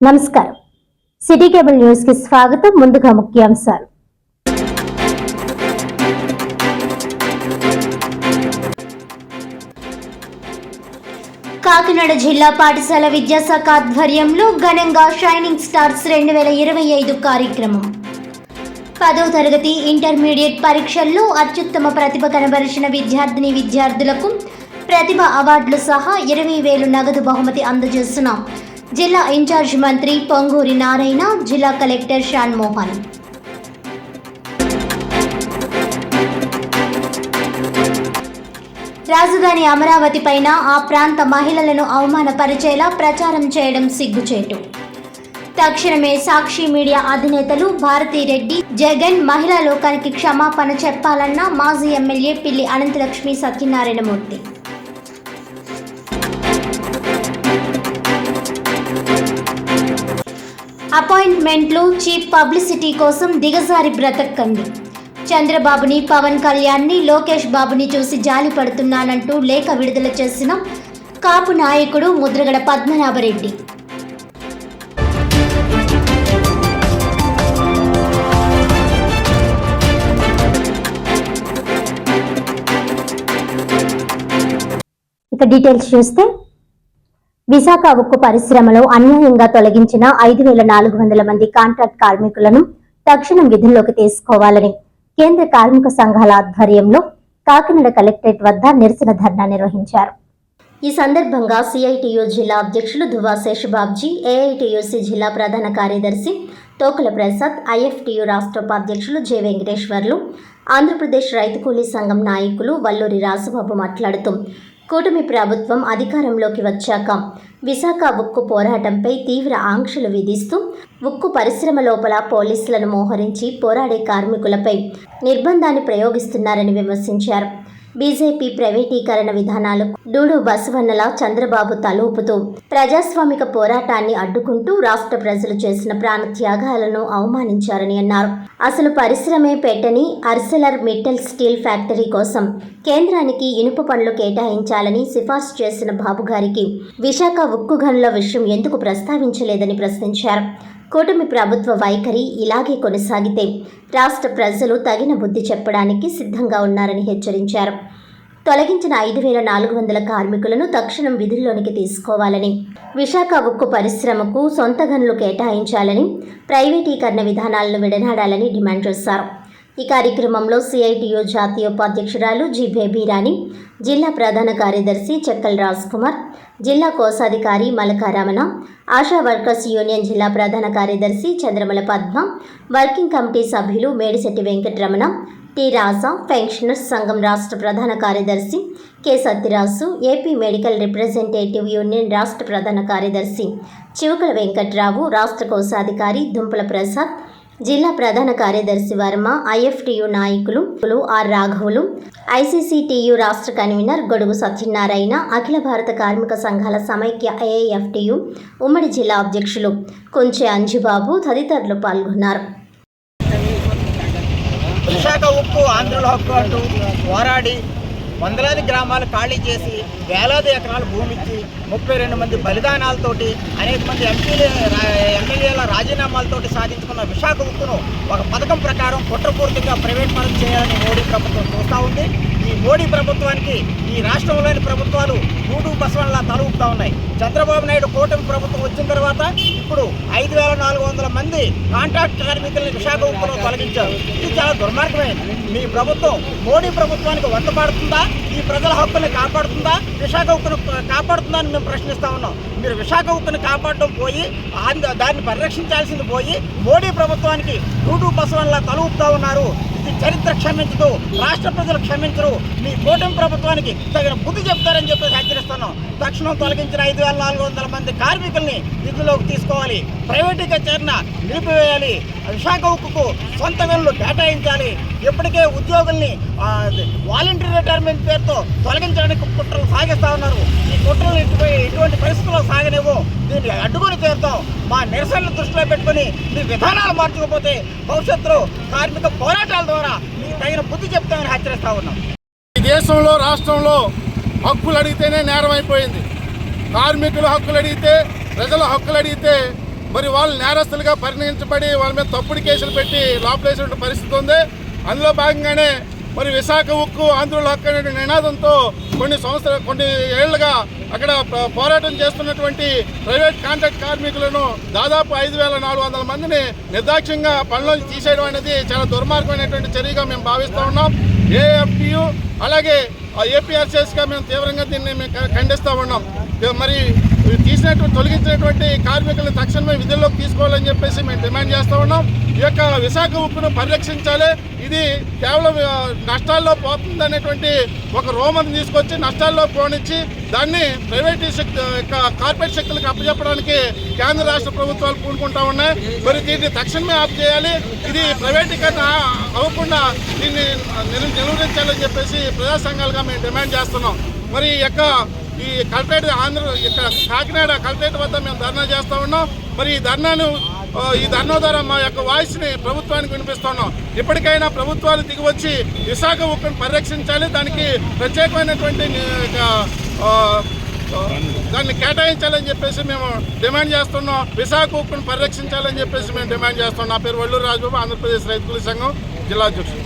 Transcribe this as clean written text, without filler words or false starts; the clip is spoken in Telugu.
నమస్కారం. సిటీ కేబుల్ న్యూస్ కి స్వాగతం. ముందుగా ముఖ్యాంశాలు. కాకినాడ జిల్లా పాఠశాల విద్యాశాఖ ఆధ్వర్యంలో ఘనంగా షైనింగ్ స్టార్స్ 2025 కార్యక్రమం. 10వ తరగతి ఇంటర్మీడియట్ పరీక్షల్లో అత్యుత్తమ ప్రతిభ కనబరిచిన విద్యార్థులకు ప్రతిభ అవార్డులు సహా 20,000 నగదు బహుమతి అందజేస్తున్న జిల్లా ఇన్ఛార్జ్ మంత్రి పొంగూరి నారాయణ, జిల్లా కలెక్టర్ షాన్మోహన్. రాజధాని అమరావతి పైన ఆ ప్రాంత మహిళలను అవమానపరిచేలా ప్రచారం చేయడం సిగ్గుచేటు. తక్షణమే సాక్షి మీడియా అధినేతలు భారతిరెడ్డి, జగన్ మహిళా లోకానికి క్షమాపణ చెప్పాలన్న మాజీ ఎమ్మెల్యే పిల్లి అనంతలక్ష్మి సత్యనారాయణమూర్తి. అపాయింట్మెంట్లు, చీప్ పబ్లిసిటీ కోసం దిగజారి బ్రతకండి. చంద్రబాబుని, పవన్ కళ్యాణ్ని, లోకేష్ బాబుని చూసి జాలి పడుతున్నానంటూ లేఖ విడుదల చేసిన కాపు నాయకుడు ముద్రగడ పద్మనాభరెడ్డి. ఇక డీటెయిల్స్ చూస్తే, విశాఖ ఉక్కు పరిశ్రమలో అన్యాయంగా తొలగించిన 5,400 మంది కాంట్రాక్ట్ కార్మికులను తక్షణం విధుల్లోకి తీసుకోవాలని కేంద్ర కార్మిక సంఘాల ఆధ్వర్యంలో కాకినాడ కలెక్టరేట్ వద్ద నిరసన ధర్నా నిర్వహించారు. ఈ సందర్భంగా సిఐటియు జిల్లా అధ్యక్షులు దువ్వా శేషబాబ్జీ, ఏఐటియుసి జిల్లా ప్రధాన కార్యదర్శి తోకల ప్రసాద్, ఐఎఫ్టియు రాష్ట్ర ఉపాధ్యక్షులు జె వెంకటేశ్వర్లు, ఆంధ్రప్రదేశ్ రైతు కూలీ సంఘం నాయకులు వల్లూరి రాజబాబు మాట్లాడుతూ, కూటమి ప్రభుత్వం అధికారంలోకి వచ్చాక విశాఖ ఉక్కు పోరాటంపై తీవ్ర ఆంక్షలు విధిస్తూ ఉక్కు పరిశ్రమ లోపల పోలీసులను మోహరించి పోరాడే కార్మికులపై నిర్బంధాన్ని ప్రయోగిస్తున్నారని విమర్శించారు. బీజేపీ ప్రైవేటీకరణ విధానాలు డూడు బసవన్నల చంద్రబాబు తలూపుతూ ప్రజాస్వామిక పోరాటాన్ని అడ్డుకుంటూ రాష్ట్ర ప్రజలు చేసిన ప్రాణ త్యాగాలను అవమానించారని అన్నారు. అసలు పరిశ్రమే పెట్టని అర్సెలర్ మిట్టల్ స్టీల్ ఫ్యాక్టరీ కోసం కేంద్రానికి ఇనుప పనులు కేటాయించాలని సిఫార్సు చేసిన బాబు గారికి విశాఖ ఉక్కు గనుల విషయం ఎందుకు ప్రస్తావించలేదని ప్రశ్నించారు. కూటమి ప్రభుత్వ వైఖరి ఇలాగే కొనసాగితే రాష్ట్ర ప్రజలు తగిన బుద్ధి చెప్పడానికి సిద్ధంగా ఉన్నారని హెచ్చరించారు. తొలగించిన 5,400 కార్మికులను తక్షణం విధుల్లోనికి తీసుకోవాలని, విశాఖ ఉక్కు పరిశ్రమకు సొంత గనులు కేటాయించాలని, ప్రైవేటీకరణ విధానాలను విడనాడాలని డిమాండ్ చేశారు. ఈ కార్యక్రమంలో సిఐటియు జాతీయ ఉపాధ్యక్షురాలు జి బేబీరాణి, జిల్లా ప్రధాన కార్యదర్శి చెక్కల్ రాజ్ కుమార్, జిల్లా కోశాధికారి మలకారమణ, ఆశా వర్కర్స్ యూనియన్ జిల్లా ప్రధాన కార్యదర్శి చంద్రమల పద్మ, వర్కింగ్ కమిటీ సభ్యులు మేడిశెట్టి వెంకటరమణ, టి రాజా, పెన్షనర్స్ సంఘం రాష్ట్ర ప్రధాన కార్యదర్శి K Satyaraju, AP medical representative union రాష్ట్ర ప్రధాన కార్యదర్శి చివుకల వెంకట్రావు, రాష్ట్ర కోశాధికారి దుంపల ప్రసాద్, జిల్లా ప్రధాన కార్యదర్శి వర్మ, ఐఎఫ్టియు నాయకులు ఆర్ రాఘవులు, ఐసీసీటీయు రాష్ట్ర కన్వీనర్ గొడుగు సత్యనారాయణ, అఖిల భారత కార్మిక సంఘాల సమైక్య ఏఐఎఫ్టియు ఉమ్మడి జిల్లా అధ్యక్షులు కొంచె అంజుబాబు తదితరులు పాల్గొన్నారు. విశాఖ ఉక్కు ఆంధ్రుల హక్కు అంటూ పోరాడి వందలాది గ్రామాలు ఖాళీ చేసి వేలాది ఎకరాల భూమి ఇచ్చి 32 మంది బలిదానాలతోటి అనేక మంది ఎమ్మెల్యేల రాజీనామాలతోటి సాధించుకున్న విశాఖ ఉక్కును ఒక పథకం ప్రకారం కుట్రపూర్తిగా ప్రైవేట్ పరం చేయాలని మోడీ ప్రభుత్వం చూస్తూ ఉంది. ఈ మోడీ ప్రభుత్వానికి ఈ రాష్ట్రంలోని ప్రభుత్వాలు గూడు బసవన్లా తలూపుతూ ఉన్నాయి. చంద్రబాబు నాయుడు కూటమి ప్రభుత్వం వచ్చిన తర్వాత ఇప్పుడు 5,400 మంది కాంట్రాక్ట్ కార్మికుల్ని విశాఖ ఉక్కులో తొలగించారు. ఇది చాలా దుర్మార్గమైనది. మీ ప్రభుత్వం మోడీ ప్రభుత్వానికి వంతపాడుతుందా? ఈ ప్రజల హక్కుని కాపాడుతుందా? విశాఖ ఉక్కును కాపాడుతుందా అని మేము ప్రశ్నిస్తూ ఉన్నాం. మీరు విశాఖ ఉక్కుని కాపాడడం పోయి దాన్ని పరిరక్షించాల్సింది పోయి మోడీ ప్రభుత్వానికి గూడు బసవన్లా తలూపుతూ ఉన్నారు. ఇది చరిత్ర క్షమించదు, రాష్ట్ర ప్రజలు క్షమించరు. మీ కూటమి ప్రభుత్వానికి తగిన బుద్ధి చెప్తారని చెప్పి హెచ్చరిస్తున్నాం. తక్షణం తొలగించిన 5,400 మంది కార్మికుల్ని విధుల్లోకి తీసుకోవాలి, ప్రైవేటీకరణ నిలిపివేయాలి, విశాఖ ఉక్కుకు సొంత గనులు కేటాయించాలి. ఇప్పటికే ఉద్యోగుల్ని వాలంటరీ రిటైర్మెంట్ పేరుతో తొలగించడానికి కుట్రలు సాగిస్తూ ఉన్నారు. ఈ కుట్రలు ఇటువంటి పరిస్థితుల్లో సాగనివ్వు, దీన్ని అడ్డుకొని తీరుతాం. మా నిరసనలు దృష్టిలో పెట్టుకుని మీ విధానాలు మార్చకపోతే భవిష్యత్తులో కార్మిక పోరాటాల ద్వారా మీకు తగిన బుద్ధి చెప్తామని హెచ్చరిస్తూ ఉన్నాం. ఈ దేశంలో రాష్ట్రంలో హక్కులు అడిగితేనే నేరం అయిపోయింది. కార్మికుల హక్కులు అడిగితే, ప్రజల హక్కులు అడిగితే మరి వాళ్ళు నేరస్తులుగా పరిగణించబడి వాళ్ళ మీద తప్పుడు కేసులు పెట్టి లోపలేసినటువంటి పరిస్థితి ఉంది. అందులో భాగంగానే మరి విశాఖ ఉక్కు ఆంధ్రుల హక్కు అనే నినాదంతో కొన్ని ఏళ్లుగా అక్కడ పోరాటం చేస్తున్నటువంటి ప్రైవేట్ కాంట్రాక్ట్ కార్మికులను దాదాపు 5,400 మందిని నిర్దాక్ష్యంగా పనులను తీసేయడం అనేది చాలా దుర్మార్గమైనటువంటి చర్యగా మేము భావిస్తూ ఉన్నాం. ఏఎఫ్టియు అలాగే ఏపీఆర్సీఎస్గా మేము తీవ్రంగా దీన్ని మేము ఖండిస్తూ ఉన్నాం. మరి తొలగించినటువంటి కార్మికులను తక్షణమే విధుల్లోకి తీసుకోవాలని చెప్పేసి మేము డిమాండ్ చేస్తూ ఉన్నాం. ఈ యొక్క విశాఖ ఉక్కును పరిరక్షించాలి. ఇది కేవలం నష్టాల్లో పోతుంది అనేటువంటి ఒక రోమను తీసుకొచ్చి నష్టాల్లో పోనిచ్చి దాన్ని కార్పొరేట్ శక్తులకు అప్పచెప్పడానికి కేంద్ర రాష్ట్ర ప్రభుత్వాలు పూనుకుంటా ఉన్నాయి. మరి దీన్ని తక్షణమే ఆఫ్ చేయాలి. ఇది ప్రైవేటీకరణ అవ్వకుండా దీన్ని నిలువరించాలని చెప్పేసి ప్రజా సంఘాలుగా మేము డిమాండ్ చేస్తున్నాం. మరి ఈ కలెక్టరేట్ ఇక్కడ కాకినాడ కలెక్టరేట్ వద్ద మేము ధర్నా చేస్తూ ఉన్నాం. మరి ఈ ధర్నా ద్వారా మా యొక్క వాయిస్ని ప్రభుత్వానికి వినిపిస్తున్నాం. ఇప్పటికైనా ప్రభుత్వాలు దిగివచ్చి విశాఖ ఉక్కును పరిరక్షించాలి. దానికి ప్రత్యేకమైనటువంటి దాన్ని కేటాయించాలని చెప్పేసి మేము డిమాండ్ చేస్తున్నాం. విశాఖ ఉక్కును పరిరక్షించాలని చెప్పేసి మేము డిమాండ్ చేస్తున్నాం. నా పేరు వల్లూరు రాజబాబు, ఆంధ్రప్రదేశ్ రైతుల సంఘం జిల్లా అధ్యక్షుడు.